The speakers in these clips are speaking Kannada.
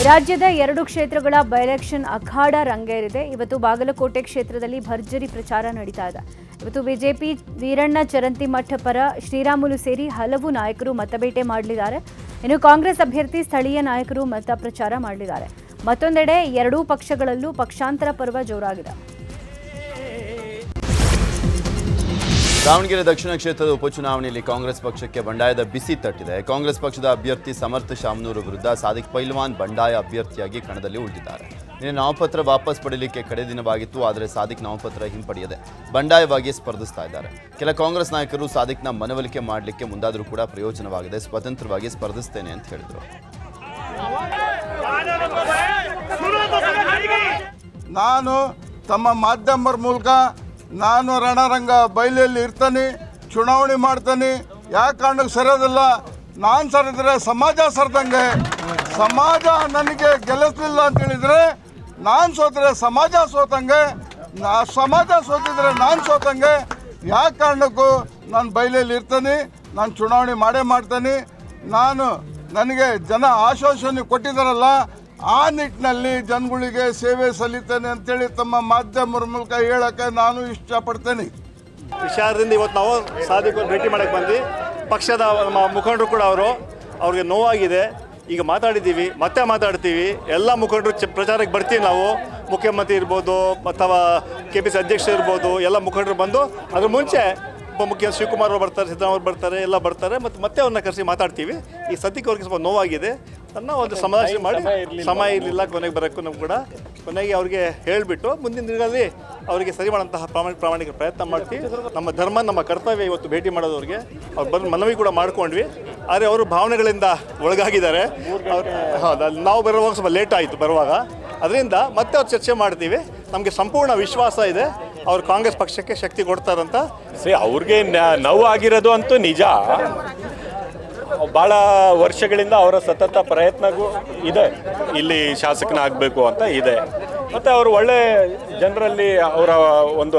ರಾಜ್ಯದ 2 ಕ್ಷೇತ್ರಗಳ ಬೈಎಲೆಕ್ಷನ್ ಅಖಾಡ ರಂಗೇರಿದೆ. ಇವತ್ತು ಬಾಗಲಕೋಟೆ ಕ್ಷೇತ್ರದಲ್ಲಿ ಭರ್ಜರಿ ಪ್ರಚಾರ ನಡೀತಾ ಇದೆ. ಇವತ್ತು ಬಿಜೆಪಿ ವೀರಣ್ಣ ಚರಂತಿಮಠ ಪರ ಶ್ರೀರಾಮುಲು ಸೇರಿ ಹಲವು ನಾಯಕರು ಮತಬೇಟೆ ಮಾಡಲಿದ್ದಾರೆ. ಇನ್ನು ಕಾಂಗ್ರೆಸ್ ಅಭ್ಯರ್ಥಿ ಸ್ಥಳೀಯ ನಾಯಕರು ಮತ ಪ್ರಚಾರ ಮಾಡಲಿದ್ದಾರೆ. ಮತ್ತೊಂದೆಡೆ ಎರಡೂ ಪಕ್ಷಗಳಲ್ಲೂ ಪಕ್ಷಾಂತರ ಪರ್ವ ಜೋರಾಗಿದೆ. ದಾವಣಗೆರೆ ದಕ್ಷಿಣ ಕ್ಷೇತ್ರದ ಉಪಚುನಾವಣೆಯಲ್ಲಿ ಕಾಂಗ್ರೆಸ್ ಪಕ್ಷಕ್ಕೆ ಬಂಡಾಯದ ಬಿಸಿ ತಟ್ಟಿದೆ. ಕಾಂಗ್ರೆಸ್ ಪಕ್ಷದ ಅಭ್ಯರ್ಥಿ ಸಮರ್ಥ ಶಾಮನೂರು ವಿರುದ್ಧ ಸಾದಿಕ್ ಪೈಲ್ವಾನ್ ಬಂಡಾಯ ಅಭ್ಯರ್ಥಿಯಾಗಿ ಕಣದಲ್ಲಿ ಉಳಿದಿದ್ದಾರೆ. ನಿನ್ನೆ ನಾಮಪತ್ರ ವಾಪಸ್ ಪಡೆಯಲಿಕ್ಕೆ ಕಡೆ ದಿನವಾಗಿತ್ತು. ಆದರೆ ಸಾದಿಕ್ ನಾಮಪತ್ರ ಹಿಂಪಡೆಯದೆ ಬಂಡಾಯವಾಗಿ ಸ್ಪರ್ಧಿಸ್ತಾ ಇದ್ದಾರೆ. ಕೆಲ ಕಾಂಗ್ರೆಸ್ ನಾಯಕರು ಸಾದಿಕ್ನ ಮನವೊಲಿಕೆ ಮಾಡಲಿಕ್ಕೆ ಮುಂದಾದರೂ ಕೂಡ ಪ್ರಯೋಜನವಾಗಿದೆ, ಸ್ವತಂತ್ರವಾಗಿ ಸ್ಪರ್ಧಿಸ್ತೇನೆ ಅಂತ ಹೇಳಿದರು. ನಾನು ತಮ್ಮ ಮಾಧ್ಯಮರ ಮೂಲಕ ನಾನು ರಣರಂಗ ಬಯಲಲ್ಲಿ ಇರ್ತಾನೆ, ಚುನಾವಣೆ ಮಾಡ್ತಾನೆ. ಯಾವ ಕಾರಣಕ್ಕೆ ಸರಿಯೋದಿಲ್ಲ. ನಾನು ಸರಿದ್ರೆ ಸಮಾಜ ಸರಿದಂಗೆ. ಸಮಾಜ ನನಗೆ ಗೆಲ್ಲಿಸಲಿಲ್ಲ ಅಂತೇಳಿದರೆ ನಾನು ಸೋತರೆ ಸಮಾಜ ಸೋತಂಗೆ, ಸಮಾಜ ಸೋತಿದ್ರೆ ನಾನು ಸೋತಂಗೆ. ಯಾವ ಕಾರಣಕ್ಕೂ ನಾನು ಬಯಲಲ್ಲಿ ಇರ್ತಾನೆ, ನಾನು ಚುನಾವಣೆ ಮಾಡೇ ಮಾಡ್ತಾನೆ. ನನಗೆ ಜನ ಆಶ್ವಾಸನೆ ಕೊಟ್ಟಿದ್ದಾರಲ್ಲ, ಆ ನಿಟ್ಟಿನಲ್ಲಿ ಜನಗಳಿಗೆ ಸೇವೆ ಸಲ್ಲಿತೇನೆ ಅಂತೇಳಿ ತಮ್ಮ ಮಾಧ್ಯಮರ ಮೂಲಕ ಹೇಳಕ್ಕೆ ನಾನು ಇಷ್ಟಪಡ್ತೇನೆ. ವಿಚಾರದಿಂದ ಇವತ್ತು ನಾವು ಸಾದಿಕ್ ಭೇಟಿ ಮಾಡಕ್ಕೆ ಬಂದು ಪಕ್ಷದ ನಮ್ಮ ಮುಖಂಡರು ಕೂಡ ಅವ್ರಿಗೆ ನೋವಾಗಿದೆ. ಈಗ ಮಾತಾಡಿದ್ದೀವಿ, ಮತ್ತೆ ಮಾತಾಡ್ತೀವಿ. ಎಲ್ಲ ಮುಖಂಡರು ಪ್ರಚಾರಕ್ಕೆ ಬರ್ತೀವಿ. ನಾವು ಮುಖ್ಯಮಂತ್ರಿ ಇರ್ಬೋದು ಅಥವಾ KPC ಅಧ್ಯಕ್ಷರು ಇರ್ಬೋದು, ಎಲ್ಲ ಮುಖಂಡರು ಬಂದು ಅದ್ರ ಮುಂಚೆ ಉಪಮುಖ್ಯಮಂತ್ರಿ ಶಿವಕುಮಾರ್ ಅವರು ಬರ್ತಾರೆ, ಸಿದ್ದರಾಮಯ್ಯ ಬರ್ತಾರೆ, ಎಲ್ಲ ಬರ್ತಾರೆ. ಮತ್ತೆ ಅವ್ರನ್ನ ಕರೆಸಿ ಮಾತಾಡ್ತೀವಿ. ಈ ಸದ್ಯಕ್ಕೆ ಅವ್ರಿಗೆ ಸ್ವಲ್ಪ ನೋವಾಗಿದೆ. ಒಂದು ಸಮಾಧಾನ ಮಾಡಿ, ಸಮಯ ಇರಲಿಲ್ಲ ಕೊನೆಗೆ ಬರೋಕ್ಕೂ ನಮ್ಗೆ ಕೂಡ. ಕೊನೆಗೆ ಅವ್ರಿಗೆ ಹೇಳಿಬಿಟ್ಟು ಮುಂದಿನ ದಿನಗಳಲ್ಲಿ ಅವರಿಗೆ ಸರಿ ಮಾಡೋಂತಹ ಪ್ರಾಮಾಣಿಕ ಪ್ರಯತ್ನ ಮಾಡ್ತೀವಿ. ನಮ್ಮ ಧರ್ಮ, ನಮ್ಮ ಕರ್ತವ್ಯ ಇವತ್ತು ಭೇಟಿ ಮಾಡೋದವ್ರಿಗೆ. ಅವ್ರು ಬಂದು ಮನವಿ ಕೂಡ ಮಾಡ್ಕೊಂಡ್ವಿ. ಆದರೆ ಅವರು ಭಾವನೆಗಳಿಂದ ಒಳಗಾಗಿದ್ದಾರೆ. ಹೌದು, ನಾವು ಬರುವಾಗ ಸ್ವಲ್ಪ ಲೇಟ್ ಆಯಿತು ಬರುವಾಗ. ಅದರಿಂದ ಮತ್ತೆ ಅವ್ರು ಚರ್ಚೆ ಮಾಡ್ತೀವಿ. ನಮಗೆ ಸಂಪೂರ್ಣ ವಿಶ್ವಾಸ ಇದೆ ಅವ್ರು ಕಾಂಗ್ರೆಸ್ ಪಕ್ಷಕ್ಕೆ ಶಕ್ತಿ ಕೊಡ್ತಾರಂತ. ಅವ್ರಿಗೆ ನೋವು ಆಗಿರೋದು ಅಂತೂ ನಿಜ. ಭಾಳ ವರ್ಷಗಳಿಂದ ಅವರ ಸತತ ಪ್ರಯತ್ನಗೂ ಇದೆ, ಶಾಸಕನಾಗಬೇಕು ಅಂತ ಇದೆ. ಮತ್ತು ಅವರು ಒಳ್ಳೆ ಜನರಲ್ಲಿ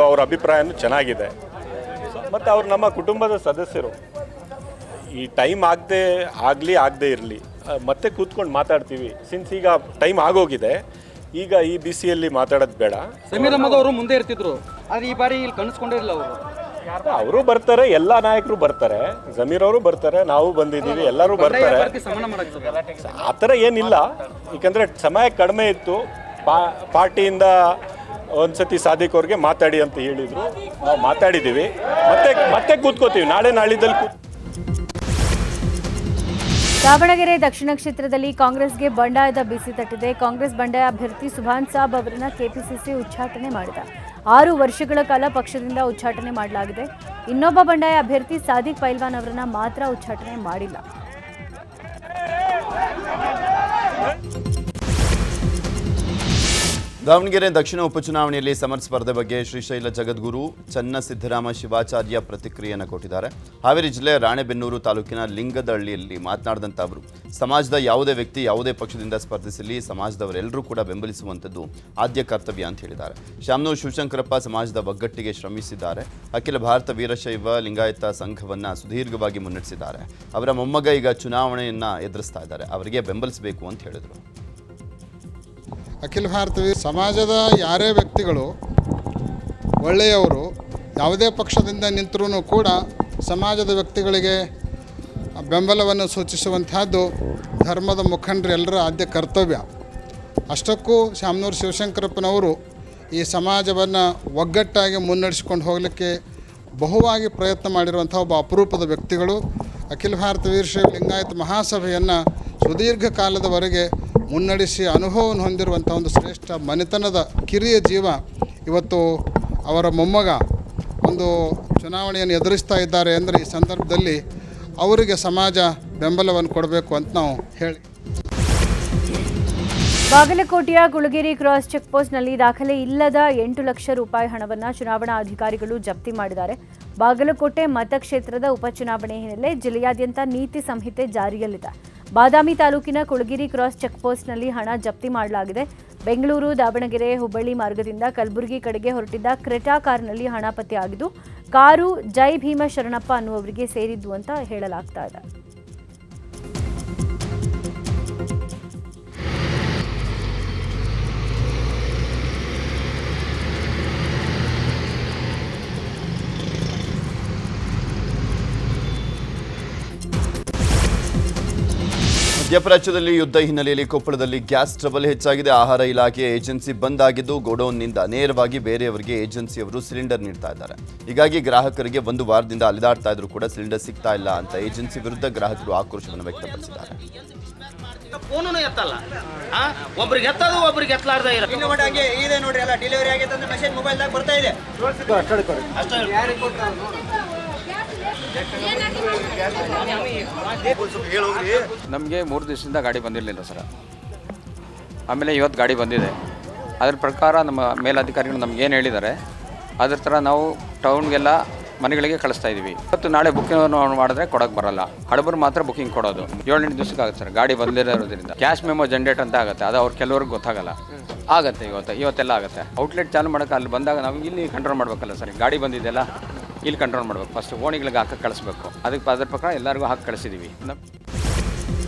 ಅವರ ಅಭಿಪ್ರಾಯನೂ ಚೆನ್ನಾಗಿದೆ. ಮತ್ತು ಅವ್ರು ನಮ್ಮ ಕುಟುಂಬದ ಸದಸ್ಯರು. ಈ ಟೈಮ್ ಆಗದೇ ಇರಲಿ, ಮತ್ತೆ ಕೂತ್ಕೊಂಡು ಮಾತಾಡ್ತೀವಿ. ಸಿನ್ಸ್ ಈಗ ಟೈಮ್ ಆಗೋಗಿದೆ, ಈಗ ಈ ಬಿಸಿಯಲ್ಲಿ ಮಾತಾಡೋದು ಬೇಡ. ಸಮೀರ್ ಅಹಮದ್ ಅವರು ಮುಂದೆ ಇರ್ತಿದ್ರು, ಆದರೆ ಈ ಬಾರಿ ಇಲ್ಲಿ ಕಾಣಿಸ್ಕೊಂಡಿರಲಿಲ್ಲ. ಅವರು ಬರ್ತಾರೆ, ಎಲ್ಲ ನಾಯಕರು ಬರ್ತಾರೆ, ಜಮೀರ್ ಅವರು ಬರ್ತಾರೆ, ನಾವು ಬಂದಿದ್ದೀವಿ, ಎಲ್ಲರೂ ಬರ್ತಾರೆ. ಆ ಥರ ಏನಿಲ್ಲ, ಯಾಕಂದರೆ ಸಮಯ ಕಡಿಮೆ ಇತ್ತು. ಪಾರ್ಟಿಯಿಂದ ಒಂದ್ಸತಿ ಸಾದಿಕ್ ಅವ್ರಿಗೆ ಮಾತಾಡಿ ಅಂತ ಹೇಳಿದರು, ನಾವು ಮಾತಾಡಿದ್ದೀವಿ. ಮತ್ತೆ ಕೂತ್ಕೋತೀವಿ, ನಾಳೆ ನಾಳಿದ್ದಲ್ಲಿ ದಾವಣಗೆರೆ ದಕ್ಷಿಣ ಕ್ಷೇತ್ರದಲ್ಲಿ ಕಾಂಗ್ರೆಸ್ಗೆ ಬಂಡಾಯದ ಬಿಸಿ ತಟ್ಟಿದೆ. ಕಾಂಗ್ರೆಸ್ ಬಂಡಾಯ ಅಭ್ಯರ್ಥಿ ಸುಭಾನ್ ಸಾಬ್ ಅವರನ್ನ KPCC ಉಚ್ಚಾಟನೆ ಮಾಡಿದೆ. 6 ವರ್ಷಗಳ ಕಾಲ ಪಕ್ಷದಿಂದ ಉಚ್ಚಾಟನೆ ಮಾಡಲಾಗಿದೆ. ಇನ್ನೊಬ್ಬ ಬಂಡಾಯ ಅಭ್ಯರ್ಥಿ ಸಾದಿಕ್ ಪೈಲ್ವಾನ್ ಅವರನ್ನ ಮಾತ್ರ ಉಚ್ಚಾಟನೆ ಮಾಡಿಲ್ಲ. ದಾವಣಗೆರೆ ದಕ್ಷಿಣ ಉಪಚುನಾವಣೆಯಲ್ಲಿ ಸಮರ್ಥ ಸ್ಪರ್ಧೆ ಬಗ್ಗೆ ಶ್ರೀಶೈಲ ಜಗದ್ಗುರು ಚನ್ನಸಿದ್ದರಾಮ ಶಿವಾಚಾರ್ಯ ಪ್ರತಿಕ್ರಿಯೆಯನ್ನು ಕೊಟ್ಟಿದ್ದಾರೆ. ಹಾವೇರಿ ಜಿಲ್ಲೆಯ ರಾಣೆಬೆನ್ನೂರು ತಾಲೂಕಿನ ಲಿಂಗದಹಳ್ಳಿಯಲ್ಲಿ ಮಾತನಾಡಿದಂಥ ಅವರು, ಸಮಾಜದ ಯಾವುದೇ ವ್ಯಕ್ತಿ ಯಾವುದೇ ಪಕ್ಷದಿಂದ ಸ್ಪರ್ಧಿಸಲಿ, ಸಮಾಜದವರೆಲ್ಲರೂ ಕೂಡ ಬೆಂಬಲಿಸುವಂಥದ್ದು ಆದ್ಯ ಕರ್ತವ್ಯ ಅಂತ ಹೇಳಿದ್ದಾರೆ. ಶಾಮನೂರು ಶಿವಶಂಕರಪ್ಪ ಸಮಾಜದ ಒಗ್ಗಟ್ಟಿಗೆ ಶ್ರಮಿಸಿದ್ದಾರೆ. ಅಖಿಲ ಭಾರತ ವೀರಶೈವ ಲಿಂಗಾಯತ ಸಂಘವನ್ನು ಸುದೀರ್ಘವಾಗಿ ಮುನ್ನಡೆಸಿದ್ದಾರೆ. ಅವರ ಮೊಮ್ಮಗ ಈಗ ಚುನಾವಣೆಯನ್ನು ಎದುರಿಸ್ತಾ ಇದ್ದಾರೆ, ಅವರಿಗೆ ಬೆಂಬಲಿಸಬೇಕು ಅಂತ ಹೇಳಿದರು. ಅಖಿಲ ಭಾರತ ಸಮಾಜದ ಯಾರೇ ವ್ಯಕ್ತಿಗಳು ಒಳ್ಳೆಯವರು ಯಾವುದೇ ಪಕ್ಷದಿಂದ ನಿಂತರೂ ಕೂಡ ಸಮಾಜದ ವ್ಯಕ್ತಿಗಳಿಗೆ ಬೆಂಬಲವನ್ನು ಸೂಚಿಸುವಂತಹದ್ದು ಧರ್ಮದ ಮುಖಂಡರೆಲ್ಲರ ಆದ್ಯ ಕರ್ತವ್ಯ. ಅಷ್ಟಕ್ಕೂ ಶಾಮನೂರು ಶಿವಶಂಕರಪ್ಪನವರು ಈ ಸಮಾಜವನ್ನು ಒಗ್ಗಟ್ಟಾಗಿ ಮುನ್ನಡೆಸಿಕೊಂಡು ಹೋಗಲಿಕ್ಕೆ ಬಹುವಾಗಿ ಪ್ರಯತ್ನ ಮಾಡಿರುವಂಥ ಒಬ್ಬ ಅಪರೂಪದ ವ್ಯಕ್ತಿಗಳು. ಅಖಿಲ ಭಾರತ ವೀರಶೈವ ಲಿಂಗಾಯತ ಮಹಾಸಭೆಯನ್ನು ಸುದೀರ್ಘ ಕಾಲದವರೆಗೆ ಮುನ್ನಡೆಸಿ ಅನುಭವವನ್ನು ಹೊಂದಿರುವಂಥ ಒಂದು ಶ್ರೇಷ್ಠ ಮನೆತನದ ಕಿರಿಯ ಜೀವ ಇವತ್ತು ಅವರ ಮೊಮ್ಮಗ ಒಂದು ಚುನಾವಣೆಯನ್ನು ಎದುರಿಸ್ತಾ ಇದ್ದಾರೆ ಅಂದರೆ ಈ ಸಂದರ್ಭದಲ್ಲಿ ಅವರಿಗೆ ಸಮಾಜ ಬೆಂಬಲವನ್ನು ಕೊಡಬೇಕು ಅಂತ ನಾವು ಹೇಳಿ. ಬಾಗಲಕೋಟೆಯ ಕುಳಗೇರಿ ಕ್ರಾಸ್ ಚೆಕ್ಪೋಸ್ಟ್ನಲ್ಲಿ ದಾಖಲೆ ಇಲ್ಲದ 8 ಲಕ್ಷ ರೂಪಾಯಿ ಹಣವನ್ನು ಚುನಾವಣಾ ಅಧಿಕಾರಿಗಳು ಜಪ್ತಿ ಮಾಡಿದ್ದಾರೆ. ಬಾಗಲಕೋಟೆ ಮತಕ್ಷೇತ್ರದ ಉಪಚುನಾವಣೆ ಹಿನ್ನೆಲೆ ಜಿಲ್ಲೆಯಾದ್ಯಂತ ನೀತಿ ಸಂಹಿತೆ ಜಾರಿಯಲ್ಲಿದೆ. ಬಾದಾಮಿ ತಾಲೂಕಿನ ಕುಳಗೇರಿ ಕ್ರಾಸ್ ಚೆಕ್ಪೋಸ್ಟ್ನಲ್ಲಿ ಹಣ ಜಪ್ತಿ ಮಾಡಲಾಗಿದೆ. ಬೆಂಗಳೂರು, ದಾವಣಗೆರೆ, ಹುಬ್ಬಳ್ಳಿ ಮಾರ್ಗದಿಂದ ಕಲಬುರಗಿ ಕಡೆಗೆ ಹೊರಟಿದ್ದ ಕ್ರೆಟಾ ಕಾರ್ನಲ್ಲಿ ಹಣ ಪತ್ತೆಯಾಗಿದ್ದು, ಕಾರು ಜೈ ಭೀಮ ಶರಣಪ್ಪ ಅನ್ನುವವರಿಗೆ ಸೇರಿದ್ದು ಅಂತ ಹೇಳಲಾಗ್ತಾ ಇದೆ. ಮಧ್ಯಪ್ರಾಚ್ಯದಲ್ಲಿ ಯುದ್ಧ ಹಿನ್ನೆಲೆಯಲ್ಲಿ ಕೊಪ್ಪಳದಲ್ಲಿ ಗ್ಯಾಸ್ ಟ್ರಬಲ್ ಹೆಚ್ಚಾಗಿದೆ. ಆಹಾರ ಇಲಾಖೆ ಏಜೆನ್ಸಿ ಬಂದ್ ಆಗಿದ್ದು ಗೋಡೌನ್ನಿಂದ ನೇರವಾಗಿ ಬೇರೆಯವರಿಗೆ ಏಜೆನ್ಸಿಯವರು ಸಿಲಿಂಡರ್ ನೀಡ್ತಾ ಇದ್ದಾರೆ. ಹೀಗಾಗಿ ಗ್ರಾಹಕರಿಗೆ ಒಂದು ವಾರದಿಂದ ಅಲಿದಾಡ್ತಾ ಇದ್ರು ಕೂಡ ಸಿಲಿಂಡರ್ ಸಿಗ್ತಾ ಇಲ್ಲ ಅಂತ ಏಜೆನ್ಸಿ ವಿರುದ್ಧ ಗ್ರಾಹಕರು ಆಕ್ರೋಶವನ್ನು ವ್ಯಕ್ತಪಡಿಸಿದ್ದಾರೆ. ಫೋನು ಎತ್ತಲ್ಲ, ಒಬ್ರಿಗೆ ಎತ್ತದು ಒಬ್ರಿಗೆ ಎತ್ತಲಾರ್ದ ಇನ್ನು ಹಂಗೆ ಇದೆ ನೋಡ್ರಿ. ಎಲ್ಲ ಡೆಲಿವರಿ ಆಗೈತೆ ಅಂತ ಮೆಸೇಜ್ ಮೊಬೈಲ್ದಾಗ ಬರ್ತಾ ಇದೆ. ನಮಗೆ 3 ದಿವಸದಿಂದ ಗಾಡಿ ಬಂದಿರಲಿಲ್ಲ ಸರ್. ಆಮೇಲೆ ಇವತ್ತು ಗಾಡಿ ಬಂದಿದೆ. ಅದ್ರ ಪ್ರಕಾರ ನಮ್ಮ ಮೇಲಧಿಕಾರಿಗಳು ನಮ್ಗೆ ಏನು ಹೇಳಿದ್ದಾರೆ ಅದ್ರ ಥರ ನಾವು ಟೌನ್ಗೆಲ್ಲ ಮನೆಗಳಿಗೆ ಕಳಿಸ್ತಾ ಇದ್ದೀವಿ. ಇವತ್ತು ನಾಳೆ ಬುಕ್ಕಿಂಗ್ ಮಾಡಿದ್ರೆ ಕೊಡೋಕೆ ಬರಲ್ಲ. ಹಡಬರು ಮಾತ್ರ ಬುಕ್ಕಿಂಗ್ ಕೊಡೋದು. 7-8 ದಿವಸಕ್ಕೆ ಆಗುತ್ತೆ ಸರ್. ಗಾಡಿ ಬಂದಿರೋದ್ರಿಂದ ಕ್ಯಾಶ್ ಮೆಮೋ ಜನರೇಟ್ ಅಂತ ಆಗುತ್ತೆ. ಅದು ಅವ್ರು ಕೆಲವ್ರಿಗೆ ಗೊತ್ತಾಗಲ್ಲ. ಆಗುತ್ತೆ ಇವತ್ತೆಲ್ಲ ಆಗುತ್ತೆ. ಔಟ್ಲೆಟ್ ಚಾಲು ಮಾಡೋಕೆ ಅಲ್ಲಿ ಬಂದಾಗ ನಾವು ಇಲ್ಲಿ ಕಂಟ್ರೋಲ್ ಮಾಡಬೇಕಲ್ಲ ಸರ್. ಗಾಡಿ ಬಂದಿದೆಯಲ್ಲ ಇಲ್ಲಿ ಕಂಟ್ರೋಲ್ ಮಾಡಬೇಕು. ಫಸ್ಟ್ ಓಣಿಗಳಿಗೆ ಹಾಕಿ ಕಳಿಸ್ಬೇಕು. ಅದಕ್ಕೆ ಅದ್ರ ಪ್ರಕಾರ ಎಲ್ಲರಿಗೂ ಹಾಕಿ ಕಳಿಸಿದ್ದೀವಿ.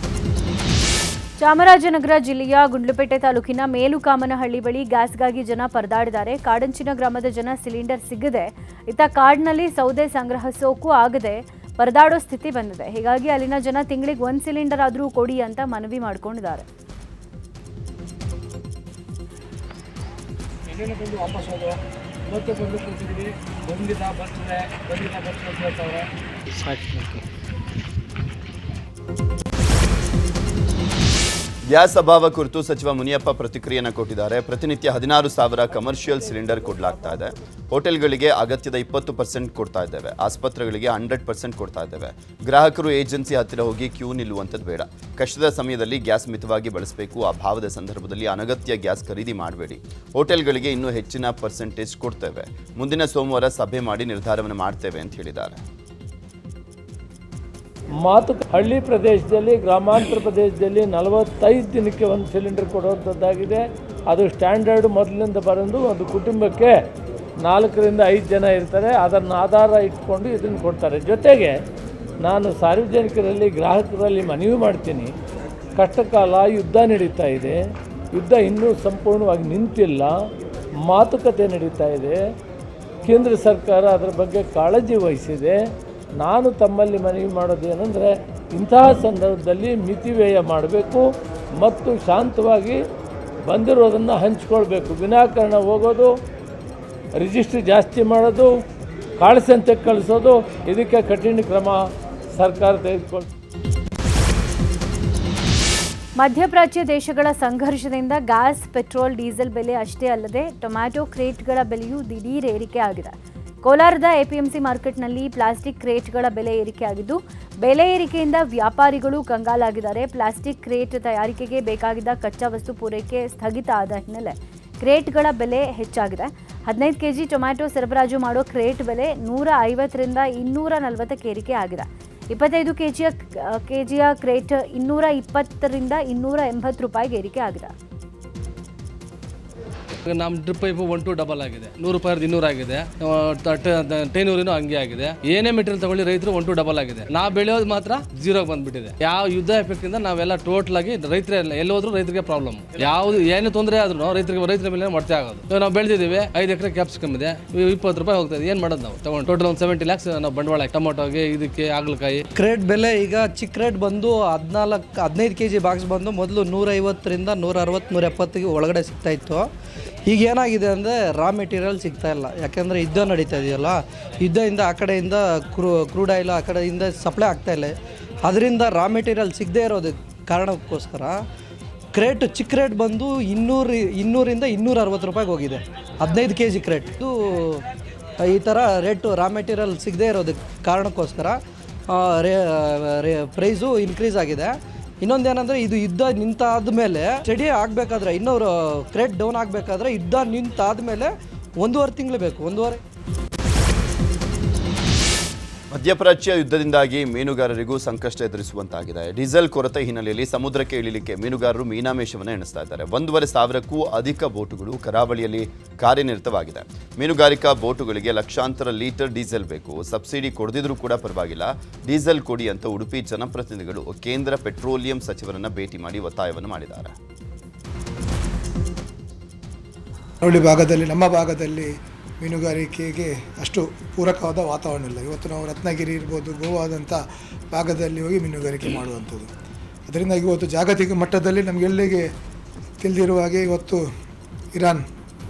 ಚಾಮರಾಜನಗರ ಜಿಲ್ಲೆಯ ಗುಂಡ್ಲುಪೇಟೆ ತಾಲೂಕಿನ ಮೇಲುಕಾಮನಹಳ್ಳಿ ಬಳಿ ಗ್ಯಾಸ್ಗಾಗಿ ಜನ ಪರದಾಡಿದ್ದಾರೆ. ಕಾಡಂಚಿನ ಗ್ರಾಮದ ಜನ ಸಿಲಿಂಡರ್ ಸಿಗದೆ ಇತ್ತ ಕಾಡಿನಲ್ಲಿ ಸೌದೆ ಸಂಗ್ರಹಿಸೋಕ್ಕೂ ಆಗದೆ ಪರದಾಡೋ ಸ್ಥಿತಿ ಬಂದಿದೆ. ಹೀಗಾಗಿ ಅಲ್ಲಿನ ಜನ ತಿಂಗಳಿಗೆ 1 ಸಿಲಿಂಡರ್ ಆದರೂ ಕೊಡಿ ಅಂತ ಮನವಿ ಮಾಡಿಕೊಂಡಿದ್ದಾರೆ. ಗ್ಯಾಸ್ ಅಭಾವ ಕುರಿತು ಸಚಿವ ಮುನಿಯಪ್ಪ ಪ್ರತಿಕ್ರಿಯೆಯನ್ನು ಕೊಟ್ಟಿದ್ದಾರೆ. ಪ್ರತಿನಿತ್ಯ 16,000 ಕಮರ್ಷಿಯಲ್ ಸಿಲಿಂಡರ್ ಕೊಡಲಾಗ್ತಾ ಇದೆ. ಹೋಟೆಲ್ಗಳಿಗೆ ಅಗತ್ಯದ 20% ಕೊಡ್ತಾ ಇದ್ದೇವೆ. ಆಸ್ಪತ್ರೆಗಳಿಗೆ 100% ಕೊಡ್ತಾ ಇದ್ದೇವೆ. ಗ್ರಾಹಕರು ಏಜೆನ್ಸಿ ಹತ್ತಿರ ಹೋಗಿ ಕ್ಯೂ ನಿಲ್ಲುವಂಥದ್ದು ಬೇಡ. ಕಷ್ಟದ ಸಮಯದಲ್ಲಿ ಗ್ಯಾಸ್ ಮಿತವಾಗಿ ಬಳಸಬೇಕು. ಅಭಾವದ ಸಂದರ್ಭದಲ್ಲಿ ಅನಗತ್ಯ ಗ್ಯಾಸ್ ಖರೀದಿ ಮಾಡಬೇಡಿ. ಹೋಟೆಲ್ಗಳಿಗೆ ಇನ್ನೂ ಹೆಚ್ಚಿನ ಪರ್ಸೆಂಟೇಜ್ ಕೊಡ್ತೇವೆ. ಮುಂದಿನ ಸೋಮವಾರ ಸಭೆ ಮಾಡಿ ನಿರ್ಧಾರವನ್ನು ಮಾಡ್ತೇವೆ ಅಂತ ಹೇಳಿದ್ದಾರೆ. ಹಳ್ಳಿ ಪ್ರದೇಶದಲ್ಲಿ, ಗ್ರಾಮಾಂತರ ಪ್ರದೇಶದಲ್ಲಿ 45 ದಿನಕ್ಕೆ 1 ಸಿಲಿಂಡರ್ ಕೊಡುವಂಥದ್ದಾಗಿದೆ. ಅದು ಸ್ಟ್ಯಾಂಡರ್ಡ್ ಮೊದಲಿನಿಂದ ಬರೋದು. ಒಂದು ಕುಟುಂಬಕ್ಕೆ 4ರಿಂದ 5 ಜನ ಇರ್ತಾರೆ. ಅದನ್ನು ಆಧಾರ ಇಟ್ಕೊಂಡು ಇದನ್ನು ಕೊಡ್ತಾರೆ. ಜೊತೆಗೆ ನಾನು ಸಾರ್ವಜನಿಕರಲ್ಲಿ, ಗ್ರಾಹಕರಲ್ಲಿ ಮನವಿ ಮಾಡ್ತೀನಿ. ಕಷ್ಟಕಾಲ, ಯುದ್ಧ ನಡೀತಾ ಇದೆ. ಯುದ್ಧ ಇನ್ನೂ ಸಂಪೂರ್ಣವಾಗಿ ನಿಂತಿಲ್ಲ. ಮಾತುಕತೆ ನಡೀತಾ ಇದೆ. ಕೇಂದ್ರ ಸರ್ಕಾರ ಅದರ ಬಗ್ಗೆ ಕಾಳಜಿ ವಹಿಸಿದೆ. ನಾನು ತಮ್ಮಲ್ಲಿ ಮನವಿ ಮಾಡೋದೇನೆಂದರೆ, ಇಂತಹ ಸಂದರ್ಭದಲ್ಲಿ ಮಿತಿವ್ಯಯ ಮಾಡಬೇಕು ಮತ್ತು ಶಾಂತವಾಗಿ ಬಂದಿರೋದನ್ನು ಹಂಚ್ಕೊಳ್ಬೇಕು. ವಿನಾಕಾರಣ ಹೋಗೋದು, ರಿಜಿಸ್ಟ್ರಿ ಜಾಸ್ತಿ ಮಾಡೋದು, ಕಾಳಸಂತೆ ಕಳಿಸೋದು, ಇದಕ್ಕೆ ಕಠಿಣ ಕ್ರಮ ಸರ್ಕಾರ ತೆಗೆದುಕೊಳ್ಳಿ. ಮಧ್ಯಪ್ರಾಚ್ಯ ದೇಶಗಳ ಸಂಘರ್ಷದಿಂದ ಗ್ಯಾಸ್, ಪೆಟ್ರೋಲ್, ಡೀಸೆಲ್ ಬೆಲೆ ಅಷ್ಟೇ ಅಲ್ಲದೆ ಟೊಮ್ಯಾಟೊ ಕ್ರೇಟ್ಗಳ ಬೆಲೆಯೂ ದಿಢೀರ್ ಏರಿಕೆ ಆಗಿದೆ. ಕೋಲಾರದ ಎಪಿಎಂಸಿ ಮಾರ್ಕೆಟ್ನಲ್ಲಿ ಪ್ಲಾಸ್ಟಿಕ್ ಕ್ರೇಟ್ಗಳ ಬೆಲೆ ಏರಿಕೆಯಾಗಿದ್ದು, ಬೆಲೆ ಏರಿಕೆಯಿಂದ ವ್ಯಾಪಾರಿಗಳು ಕಂಗಾಲಾಗಿದ್ದಾರೆ. ಪ್ಲಾಸ್ಟಿಕ್ ಕ್ರೇಟ್ ತಯಾರಿಕೆಗೆ ಬೇಕಾಗಿದ್ದ ಕಚ್ಚಾ ವಸ್ತು ಪೂರೈಕೆ ಸ್ಥಗಿತ ಆದ ಹಿನ್ನೆಲೆ ಕ್ರೇಟ್ಗಳ ಬೆಲೆ ಹೆಚ್ಚಾಗಿದೆ. 15 ಕೆಜಿ ಟೊಮ್ಯಾಟೊ ಸರಬರಾಜು ಮಾಡೋ ಕ್ರೇಟ್ ಬೆಲೆ 150ರಿಂದ 240ಕ್ಕೆ ಏರಿಕೆ ಆಗಿದೆ. 25 ಕೆಜಿಯ ಕ್ರೇಟ್ 220ರಿಂದ 280 ರೂಪಾಯಿಗೆ ಏರಿಕೆ ಆಗಿದೆ. ನಮ್ಮ ಡ್ರಿಪ್ ಪೈಪು 1 to 2 ಆಗಿದೆ. 100 ರೂಪಾಯಿ 200 ಆಗಿದೆ. ಟೈನೂರಿನೂ ಹಂಗೆ ಆಗಿದೆ. ಏನೇ ಮೆಟೀರಿಯಲ್ ತಗೊಳ್ಳಿ ರೈತರು 1 to 2 ಆಗಿದೆ. ನಾವು ಬೆಳೆಯೋದು ಮಾತ್ರ 0 ಬಂದ್ಬಿಟ್ಟಿದೆ. ಯಾವ ಯುದ್ಧ ಎಫೆಕ್ಟ್ ಇಂದ ನಾವೆಲ್ಲ ಟೋಟಲ್ ಆಗಿ ರೈತರೇ ಎಲ್ಲೋದ್ರೂ ರೈತರಿಗೆ ಪ್ರಾಬ್ಲಮ್. ಯಾವ್ದು ಏನೇ ತೊಂದರೆ ಆದ್ರೂ ರೈತರ ಮೇಲೆ ಮೊಟ್ಟೆ ಆಗೋದು. ನಾವು ಬೆಳೆದಿದ್ದೀವಿ. 5 ಎಕರೆ ಕ್ಯಾಪ್ಸಿಕಮ್ ಇದೆ. 20 ರೂಪಾಯಿ ಹೋಗ್ತದೆ. ಏನ್ ಮಾಡೋದು ನಾವು ತಗೊಂಡು ಟೋಟಲ್ ಒಂದು 70 lakhs ನಾವು ಬಂಡವಾಳ ಟೊಮೊಟೊಗೆ, ಇದಕ್ಕೆ ಹಾಗಲಕಾಯಿ. ಕ್ರೇಟ್ ಬೆಲೆ ಈಗ ಚಿಕ್ಕ ರೇಟ್ ಬಂದು 15 ಕೆಜಿ ಬಾಕ್ಸ್ ಬಂದು ಮೊದಲು 150ರಿಂದ 160, 170 ಒಳಗಡೆ ಸಿಗ್ತಾ ಇತ್ತು. ಈಗ ಏನಾಗಿದೆ ಅಂದರೆ ರಾ ಮೆಟೀರಿಯಲ್ ಸಿಗ್ತಾ ಇಲ್ಲ. ಯಾಕೆಂದರೆ ಯುದ್ಧ ನಡೀತಾ ಇದೆಯಲ್ಲ, ಯುದ್ಧದಿಂದ ಆ ಕಡೆಯಿಂದ ಕ್ರೂಡ್ ಆಯಿಲ್ ಆ ಕಡೆಯಿಂದ ಸಪ್ಲೈ ಆಗ್ತಾ ಇಲ್ಲ. ಅದರಿಂದ ರಾ ಮೆಟೀರಿಯಲ್ ಸಿಗದೇ ಇರೋದು ಕಾರಣಕ್ಕೋಸ್ಕರ ಕ್ರೇಟ್ ಚಿಕ್ಕ ರೇಟ್ ಬಂದು 200ರಿಂದ 260 ರೂಪಾಯಿಗೆ ಹೋಗಿದೆ. 15 ಕೆಜಿ ಕ್ರೇಟ್. ಇದು ಈ ಥರ ರೇಟು ರಾ ಮೆಟೀರಿಯಲ್ ಸಿಗದೇ ಇರೋದಕ್ಕೆ ಕಾರಣಕ್ಕೋಸ್ಕರ ಪ್ರೈಸು ಇನ್ಕ್ರೀಸ್ ಆಗಿದೆ. ಇನ್ನೊಂದೇನೆಂದರೆ, ಇದು ಯುದ್ಧ ನಿಂತಾದ ಮೇಲೆ ಸ್ಟಡಿ ಆಗಬೇಕಾದ್ರೆ, ಇನ್ನೂರು ಕ್ರೇಟ್ ಡೌನ್ ಆಗಬೇಕಾದ್ರೆ ಯುದ್ಧ ನಿಂತಾದ ಮೇಲೆ 1.5 ತಿಂಗಳು ಬೇಕು. 1.5. ಮಧ್ಯಪ್ರಾಚ್ಯ ಯುದ್ಧದಿಂದಾಗಿ ಮೀನುಗಾರರಿಗೂ ಸಂಕಷ್ಟ ಎದುರಿಸುವಂತಾಗಿದೆ. ಡೀಸೆಲ್ ಕೊರತೆ ಹಿನ್ನೆಲೆಯಲ್ಲಿ ಸಮುದ್ರಕ್ಕೆ ಇಳಿಲಿಕ್ಕೆ ಮೀನುಗಾರರು ಮೀನಾಮೇಷವನ್ನು ಎಣಿಸ್ತಾ ಇದ್ದಾರೆ. 1,500ಕ್ಕೂ ಅಧಿಕ ಬೋಟುಗಳು ಕರಾವಳಿಯಲ್ಲಿ ಕಾರ್ಯನಿರತವಾಗಿದೆ. ಮೀನುಗಾರಿಕಾ ಬೋಟುಗಳಿಗೆ ಲಕ್ಷಾಂತರ ಲೀಟರ್ ಡೀಸೆಲ್ ಬೇಕು. ಸಬ್ಸಿಡಿ ಕೊಡದಿದ್ರೂ ಕೂಡ ಪರವಾಗಿಲ್ಲ, ಡೀಸೆಲ್ ಕೊಡಿ ಅಂತ ಉಡುಪಿ ಜನಪ್ರತಿನಿಧಿಗಳು ಕೇಂದ್ರ ಪೆಟ್ರೋಲಿಯಂ ಸಚಿವರನ್ನ ಭೇಟಿ ಮಾಡಿ ಒತ್ತಾಯವನ್ನು ಮಾಡಿದ್ದಾರೆ. ನಮ್ಮ ಭಾಗದಲ್ಲಿ ಮೀನುಗಾರಿಕೆಗೆ ಅಷ್ಟು ಪೂರಕವಾದ ವಾತಾವರಣ ಇಲ್ಲ. ಇವತ್ತು ನಾವು ರತ್ನಗಿರಿ ಇರ್ಬೋದು, ಗೋವಾದಂಥ ಭಾಗದಲ್ಲಿ ಹೋಗಿ ಮೀನುಗಾರಿಕೆ ಮಾಡುವಂಥದ್ದು. ಅದರಿಂದ ಇವತ್ತು ಜಾಗತಿಕ ಮಟ್ಟದಲ್ಲಿ ನಮಗೆಲ್ಲಿಗೆ ತಿಳಿದಿರುವ ಹಾಗೆ ಇವತ್ತು ಇರಾನ್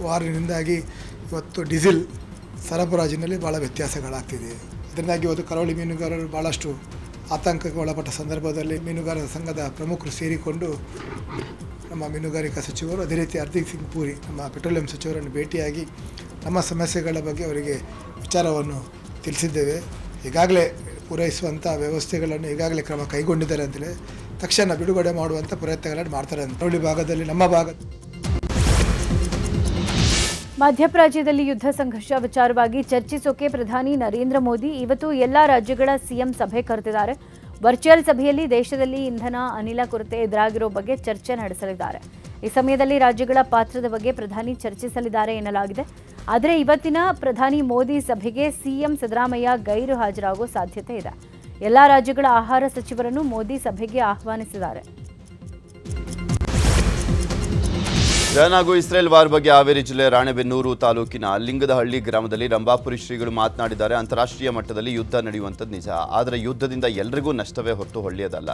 ವಾರಿನಿಂದಾಗಿ ಇವತ್ತು ಡೀಸೆಲ್ ಸರಬರಾಜಿನಲ್ಲಿ ಭಾಳ ವ್ಯತ್ಯಾಸಗಳಾಗ್ತಿದೆ. ಇದರಿಂದಾಗಿ ಇವತ್ತು ಕರಾವಳಿ ಮೀನುಗಾರರು ಭಾಳಷ್ಟು ಆತಂಕಕ್ಕೆ ಒಳಪಟ್ಟ ಸಂದರ್ಭದಲ್ಲಿ ಮೀನುಗಾರರ ಸಂಘದ ಪ್ರಮುಖರು ಸೇರಿಕೊಂಡು ನಮ್ಮ ಮೀನುಗಾರಿಕಾ ಸಚಿವರು ಅದೇ ರೀತಿ ಹರ್ದೀಪ್ ಸಿಂಗ್ ಪೂರಿ ನಮ್ಮ ಪೆಟ್ರೋಲಿಯಂ ಸಚಿವರನ್ನು ಭೇಟಿಯಾಗಿ ನಮ್ಮ ಸಮಸ್ಯೆಗಳ ಬಗ್ಗೆ ಅವರಿಗೆ ವಿಚಾರವನ್ನು ತಿಳಿಸಿದ್ದೇವೆ. ಈಗಾಗಲೇ ಪೂರೈಸುವಂಥ ವ್ಯವಸ್ಥೆಗಳನ್ನು ಈಗಾಗಲೇ ಕ್ರಮ ಕೈಗೊಂಡಿದ್ದಾರೆ ಅಂತೇಳಿ ತಕ್ಷಣ ಬಿಡುಗಡೆ ಮಾಡುವಂಥ ಪ್ರಯತ್ನಗಳನ್ನು ಮಾಡ್ತಾರೆ ಅಂತ. ಕರಾವಳಿ ಭಾಗದಲ್ಲಿ ನಮ್ಮ ಭಾಗ ಮಧ್ಯಪ್ರಾಚ್ಯದಲ್ಲಿ ಯುದ್ಧ ಸಂಘರ್ಷ ವಿಚಾರವಾಗಿ ಚರ್ಚಿಸೋಕೆ ಪ್ರಧಾನಿ ನರೇಂದ್ರ ಮೋದಿ ಇವತ್ತು ಎಲ್ಲ ರಾಜ್ಯಗಳ ಸಿಎಂ ಸಭೆ ಕರೆದಿದ್ದಾರೆ. ವರ್ಚುವಲ್ ಸಭೆಯಲ್ಲಿ ದೇಶದಲ್ಲಿ ಇಂಧನ ಅನಿಲ ಕೊರತೆ ಎದುರಾಗಿರೋ ಬಗ್ಗೆ ಚರ್ಚೆ ನಡೆಸಲಿದ್ದಾರೆ. ಈ ಸಮಯದಲ್ಲಿ ರಾಜ್ಯಗಳ ಪಾತ್ರದ ಬಗ್ಗೆ ಪ್ರಧಾನಿ ಚರ್ಚಿಸಲಿದ್ದಾರೆ ಎನ್ನಲಾಗಿದೆ. ಆದರೆ ಇವತ್ತಿನ ಪ್ರಧಾನಿ ಮೋದಿ ಸಭೆಗೆ ಸಿಎಂ ಸಿದ್ದರಾಮಯ್ಯ ಗೈರು ಹಾಜರಾಗುವ ಸಾಧ್ಯತೆ ಇದೆ. ಎಲ್ಲ ರಾಜ್ಯಗಳ ಆಹಾರ ಸಚಿವರನ್ನು ಮೋದಿ ಸಭೆಗೆ ಆಹ್ವಾನಿಸಿದ್ದಾರೆ. ಇರಾನ್ ಹಾಗೂ ಇಸ್ರೇಲ್ ವಾರ್ ಬಗ್ಗೆ ಹಾವೇರಿ ಜಿಲ್ಲೆ ರಾಣೆಬೆನ್ನೂರು ತಾಲೂಕಿನ ಲಿಂಗದಹಳ್ಳಿ ಗ್ರಾಮದಲ್ಲಿ ರಂಭಾಪುರಿ ಶ್ರೀಗಳು ಮಾತನಾಡಿದ್ದಾರೆ. ಅಂತಾರಾಷ್ಟ್ರೀಯ ಮಟ್ಟದಲ್ಲಿ ಯುದ್ಧ ನಡೆಯುವಂಥದ್ದು ನಿಜ, ಆದರೆ ಯುದ್ಧದಿಂದ ಎಲ್ರಿಗೂ ನಷ್ಟವೇ ಹೊರತು ಒಳ್ಳೆಯದಲ್ಲ.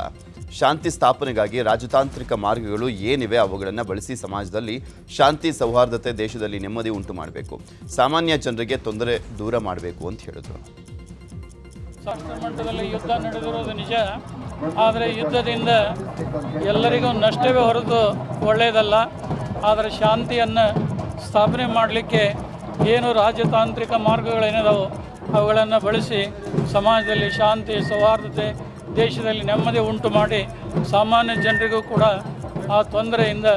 ಶಾಂತಿ ಸ್ಥಾಪನೆಗಾಗಿ ರಾಜತಾಂತ್ರಿಕ ಮಾರ್ಗಗಳು ಏನಿವೆ ಅವುಗಳನ್ನು ಬಳಸಿ ಸಮಾಜದಲ್ಲಿ ಶಾಂತಿ ಸೌಹಾರ್ದತೆ ದೇಶದಲ್ಲಿ ನೆಮ್ಮದಿ ಉಂಟು ಮಾಡಬೇಕು, ಸಾಮಾನ್ಯ ಜನರಿಗೆ ತೊಂದರೆ ದೂರ ಮಾಡಬೇಕು ಅಂತ ಹೇಳಿದರು. ಮಟ್ಟದಲ್ಲಿ ಯುದ್ಧ ನಡೆದಿರೋದು ನಿಜ, ಆದರೆ ಯುದ್ಧದಿಂದ ಎಲ್ಲರಿಗೂ ನಷ್ಟವೇ ಹೊರತು ಒಳ್ಳೆಯದಲ್ಲ. ಆದರೆ ಶಾಂತಿಯನ್ನು ಸ್ಥಾಪನೆ ಮಾಡಲಿಕ್ಕೆ ಏನು ರಾಜತಾಂತ್ರಿಕ ಮಾರ್ಗಗಳೇನಿದಾವೋ ಅವುಗಳನ್ನು ಬಳಸಿ ಸಮಾಜದಲ್ಲಿ ಶಾಂತಿ ಸೌಹಾರ್ದತೆ ದೇಶದಲ್ಲಿ ನೆಮ್ಮದಿ ಉಂಟು ಮಾಡಿ ಸಾಮಾನ್ಯ ಜನರಿಗೂ ಕೂಡ ಆ ತೊಂದರೆಯಿಂದ